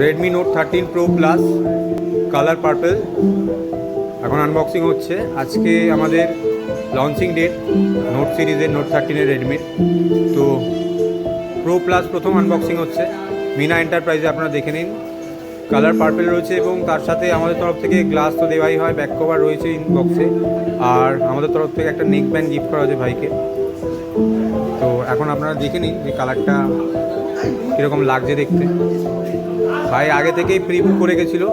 Redmi note 13 pro plus colour purple এখন unboxing হচ্ছে। আজকে আমাদের লঞ্চিং ডেট নোট সিরিজের নোট 13 রেডমির। তো প্রো প্লাস প্রথম আনবক্সিং হচ্ছে মিনা এন্টারপ্রাইজে, আপনারা দেখে নিন। কালার পার্পল রয়েছে এবং তার সাথে আমাদের তরফ থেকে গ্লাস তো দেওয়াই হয়, ব্যাক কভার রয়েছে ইনবক্সে, আর আমাদের তরফ থেকে একটা নেক ব্যান্ড গিফট করা হয়েছে ভাইকে। তো এখন আপনারা দেখে নিন যে কালারটা কীরকম লাগছে দেখতে। ভাই আগে থেকেই প্রি বুক করে গেছিলো,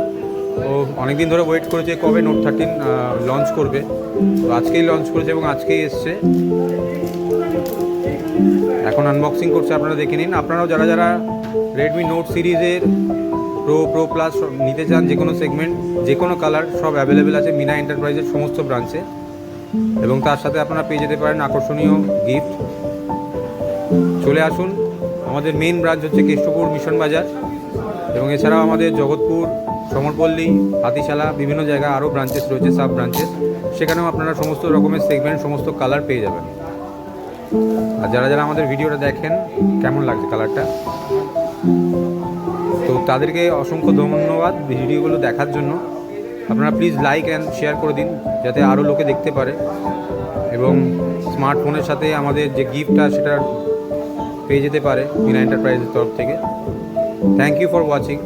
ও অনেক দিন ধরে ওয়েট করেছে কবে নোট 13 লঞ্চ করবে। তো আজকেই লঞ্চ করেছে এবং আজকেই এসছে, এখন আনবক্সিং করছে। আপনারা দেখে নিন। আপনারাও যারা যারা রেডমি নোট সিরিজের প্রো প্লাস নিতে চান, যে কোনো সেগমেন্ট, যে কোনো কালার, সব অ্যাভেলেবেল আছে মিনা এন্টারপ্রাইজের সমস্ত ব্রাঞ্চে। এবং তার সাথে আপনারা পেয়ে যেতে পারেন আকর্ষণীয় গিফট। চলে আসুন, আমাদের মেন ব্রাঞ্চ হচ্ছে কেষ্টপুর মিশন বাজার, এবং এছাড়াও আমাদের জগৎপুর, সমরপল্লী, হাতিশালা, বিভিন্ন জায়গায় আরও ব্রাঞ্চেস রয়েছে, সাব ব্রাঞ্চেস। সেখানেও আপনারা সমস্ত রকমের সেগমেন্ট, সমস্ত কালার পেয়ে যাবেন। আর যারা যারা আমাদের ভিডিওটা দেখেন, কেমন লাগছে কালারটা, তো তাদেরকে অসংখ্য ধন্যবাদ ভিডিওগুলো দেখার জন্য। আপনারা প্লিজ লাইক অ্যান্ড শেয়ার করে দিন, যাতে আরও লোকে দেখতে পারে এবং স্মার্টফোনের সাথে আমাদের যে গিফটটা সেটা পেয়ে যেতে পারে মিনা এন্টারপ্রাইজের তরফ থেকে। Thank you for watching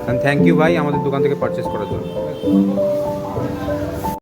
and thank you ভাই আমাদের দোকান থেকে পারচেস করার জন্য।